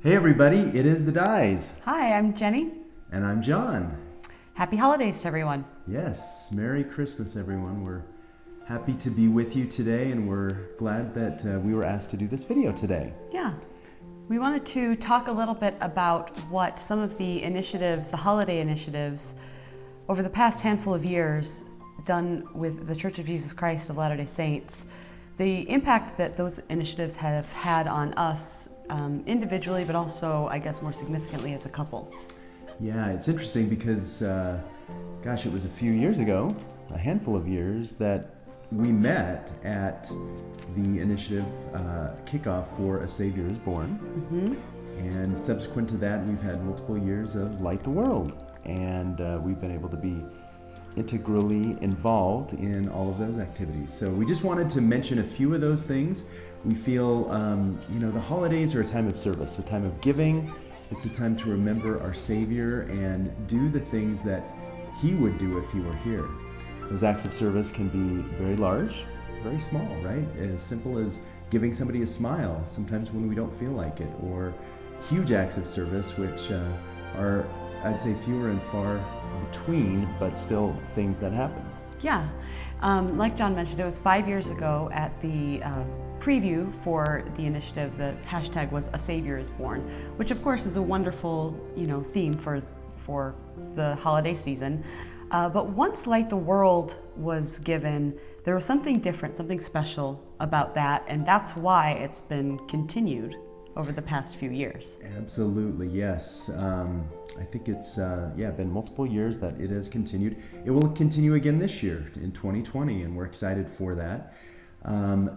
Hey everybody, it is the Dies. Hi, I'm Jenny. And I'm John. Happy holidays to everyone. Yes, Merry Christmas everyone. We're happy to be with you today and we're glad that we were asked to do this video today. Yeah. We wanted to talk a little bit about what some of the initiatives, the holiday initiatives, over the past handful of years done with the Church of Jesus Christ of Latter-day Saints, the impact that those initiatives have had on us individually, but also, I guess, more significantly as a couple. Yeah, it's interesting because, it was a few years ago, a handful of years, that we met at the initiative kickoff for A Savior is Born. Mm-hmm. And subsequent to that, we've had multiple years of Light the World. And we've been able to be integrally involved in all of those activities. So we just wanted to mention a few of those things. We feel, the holidays are a time of service, a time of giving. It's a time to remember our Savior and do the things that He would do if He were here. Those acts of service can be very large, very small, right? As simple as giving somebody a smile, sometimes when we don't feel like it, or huge acts of service, which are, I'd say, fewer and far between, but still things that happen. Yeah. Like John mentioned, it was 5 years ago at the preview for the initiative. The hashtag was A Savior is Born, which of course is a wonderful, theme for the holiday season. But once Light the World was given, there was something different, something special about that, and that's why it's been continued over the past few years. Absolutely, yes. I think it's been multiple years that it has continued. It will continue again this year in 2020, and we're excited for that.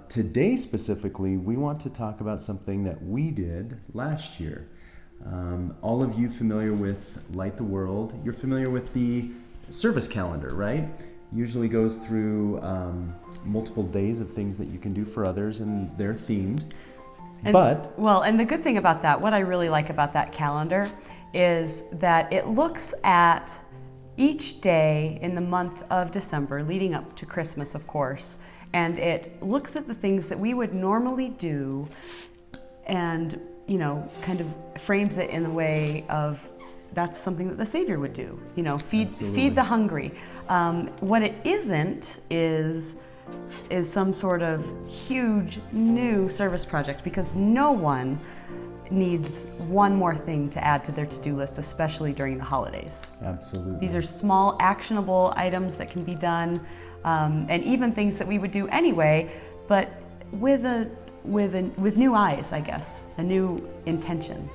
Today specifically, we want to talk about something that we did last year. All of you familiar with Light the World, you're familiar with the service calendar, right? Usually goes through multiple days of things that you can do for others, and they're themed. And the good thing about that, what I really like about that calendar, is that it looks at each day in the month of December, leading up to Christmas, of course, and it looks at the things that we would normally do and, kind of frames it in the way of that's something that the Savior would do, feed the hungry. What it isn't is some sort of huge new service project, because no one needs one more thing to add to their to-do list, especially during the holidays. Absolutely. These are small, actionable items that can be done, and even things that we would do anyway, but with new eyes, I guess, a new intention.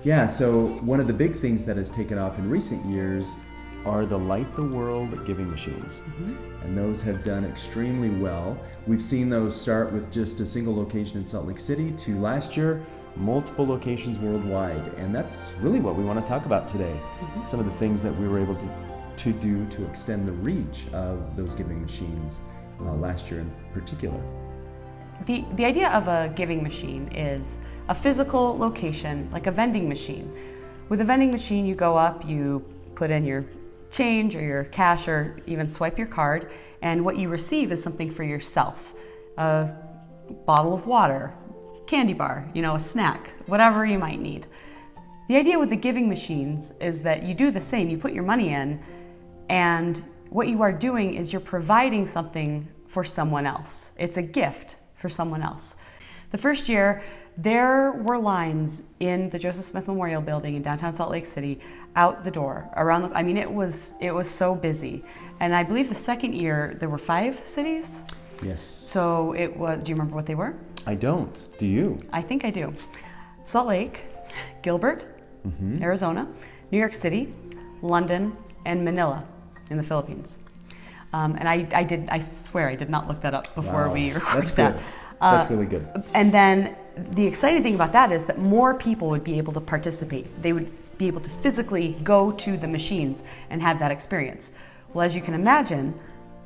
Yeah, so one of the big things that has taken off in recent years are the Light the World giving machines. Mm-hmm. And those have done extremely well. We've seen those start with just a single location in Salt Lake City to last year, multiple locations worldwide. And that's really what we want to talk about today. Mm-hmm. Some of the things that we were able to do to extend the reach of those giving machines last year in particular. The idea of a giving machine is a physical location, like a vending machine. With a vending machine, you go up, you put in your change or your cash, or even swipe your card, and what you receive is something for yourself. A bottle of water, candy bar, a snack, whatever you might need. The idea with the giving machines is that you do the same. You put your money in, and what you are doing is you're providing something for someone else. It's a gift for someone else. The first year, there were lines in the Joseph Smith Memorial Building in downtown Salt Lake City out the door it was so busy. And I believe the second year there were 5 cities. Yes. So do you remember what they were? I don't. Do you? I think I do. Salt Lake, Gilbert, mm-hmm. Arizona, New York City, London, and Manila in the Philippines. And I swear I did not look that up before we recorded that. Good. That's really good. And then the exciting thing about that is that more people would be able to participate. They would be able to physically go to the machines and have that experience. Well, as you can imagine,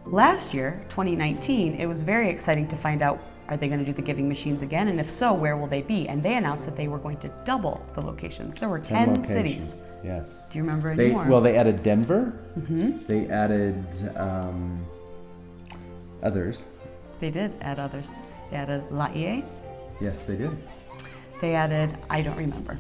last year, 2019, it was very exciting to find out, are they going to do the giving machines again? And if so, where will they be? And they announced that they were going to double the locations. There were 10 cities. Yes. Do you remember any more? Well, they added Denver. Mm-hmm. They added others. They did add others. They added La Ie. Yes, they did. they added, I don't remember.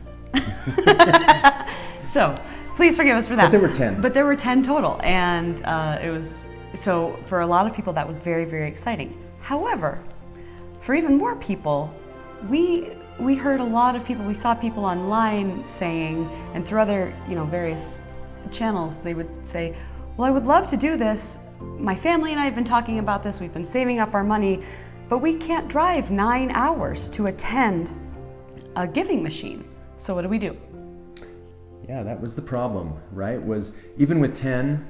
So please forgive us for that. But there were 10. But there were 10 total. And it was, so for a lot of people, that was very, very exciting. However, for even more people, we heard a lot of people, we saw people online saying, and through other, various channels, they would say, well, I would love to do this. My family and I have been talking about this. We've been saving up our money, but we can't drive 9 hours to attend a giving machine. So what do we do? Yeah, that was the problem, right? Was even with 10,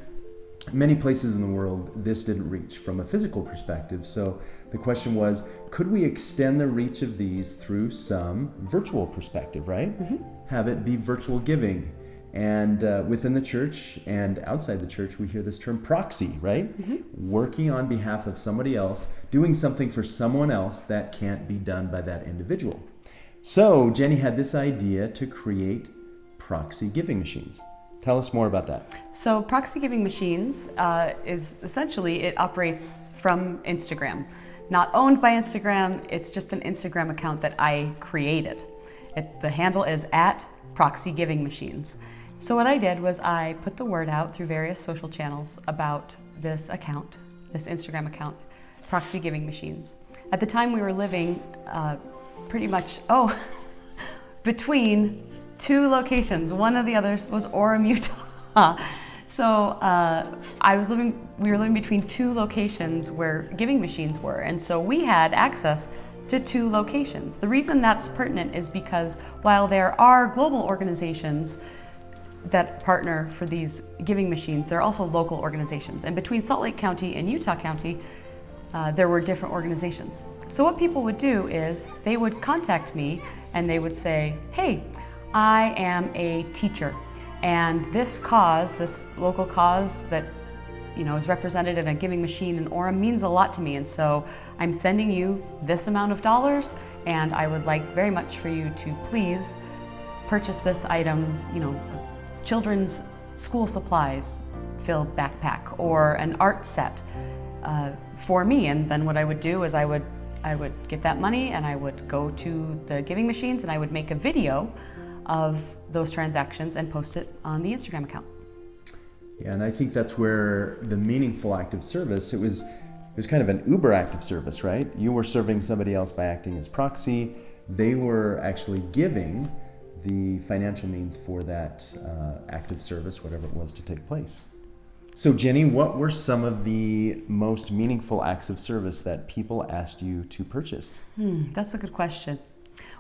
many places in the world, this didn't reach from a physical perspective. So the question was, could we extend the reach of these through some virtual perspective, right? Mm-hmm. Have it be virtual giving. And within the church and outside the church, we hear this term proxy, right? Mm-hmm. Working on behalf of somebody else, doing something for someone else that can't be done by that individual. So Jenny had this idea to create proxy giving machines. Tell us more about that. So Proxy Giving Machines is essentially, it operates from Instagram. Not owned by Instagram, it's just an Instagram account that I created. The handle is @Proxy Giving Machines. So what I did was I put the word out through various social channels about this account, this Instagram account, Proxy Giving Machines. At the time we were living pretty much, between two locations. One of the others was Orem, Utah. So we were living between two locations where giving machines were. And so we had access to two locations. The reason that's pertinent is because while there are global organizations that partner for these giving machines, there are also local organizations. And between Salt Lake County and Utah County, there were different organizations. So what people would do is they would contact me and they would say, hey, I am a teacher, and this local cause that is represented in a giving machine in Orem means a lot to me, and so I'm sending you this amount of dollars, and I would like very much for you to please purchase this item, children's school supplies filled backpack or an art set for me. And then what I would do is I would get that money and I would go to the giving machines and I would make a video of those transactions and post it on the Instagram account. Yeah, and I think that's where the meaningful act of service, it was kind of an Uber act of service, right? You were serving somebody else by acting as proxy. They were actually giving the financial means for that act of service, whatever it was to take place. So Jenny, what were some of the most meaningful acts of service that people asked you to purchase? That's a good question.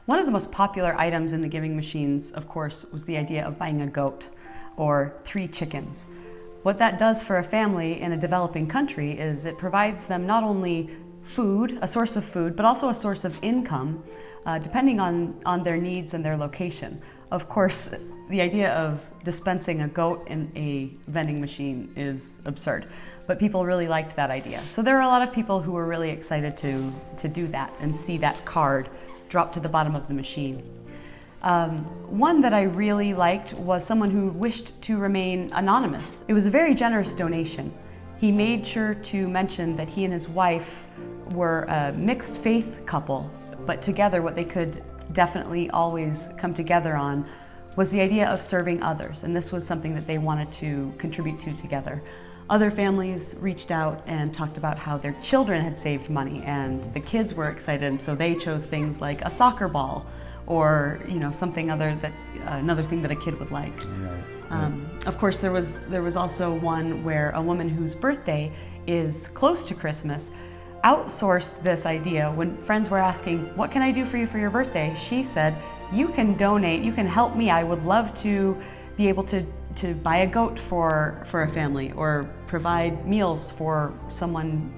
One of the most popular items in the giving machines, of course, was the idea of buying a goat or 3 chickens. What that does for a family in a developing country is it provides them not only food, a source of food, but also a source of income, depending on their needs and their location. Of course, the idea of dispensing a goat in a vending machine is absurd, but people really liked that idea. So there were a lot of people who were really excited to do that and see that card drop to the bottom of the machine. One that I really liked was someone who wished to remain anonymous. It was a very generous donation. He made sure to mention that he and his wife were a mixed faith couple, but together what they could definitely always come together on was the idea of serving others, and this was something that they wanted to contribute to together. Other families reached out and talked about how their children had saved money and the kids were excited, and so they chose things like a soccer ball or something another thing that a kid would like. Right. Of course, there was also one where a woman whose birthday is close to Christmas outsourced this idea. When friends were asking, what can I do for you for your birthday? She said, you can donate, you can help me. I would love to be able to buy a goat for a family or provide meals for someone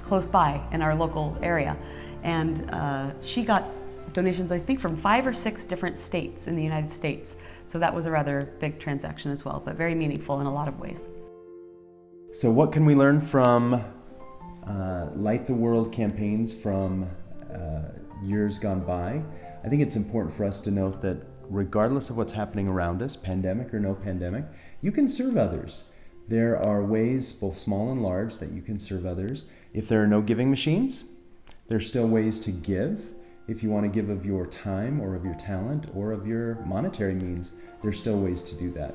close by in our local area. And she got donations, I think, from 5 or 6 different states in the United States. So that was a rather big transaction as well, but very meaningful in a lot of ways. So what can we learn from Light the World campaigns from years gone by? I think it's important for us to note that regardless of what's happening around us, pandemic or no pandemic, you can serve others. There are ways, both small and large, that you can serve others. If there are no giving machines, there's still ways to give. If you want to give of your time or of your talent or of your monetary means, there's still ways to do that.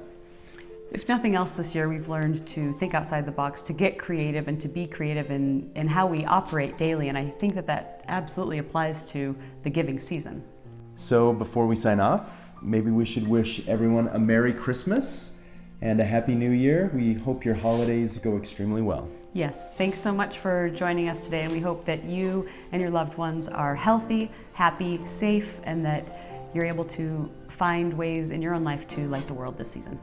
If nothing else this year, we've learned to think outside the box, to get creative and to be creative in how we operate daily. And I think that that absolutely applies to the giving season. So before we sign off, maybe we should wish everyone a Merry Christmas and a Happy New Year. We hope your holidays go extremely well. Yes, thanks so much for joining us today, and we hope that you and your loved ones are healthy, happy, safe, and that you're able to find ways in your own life to light the world this season.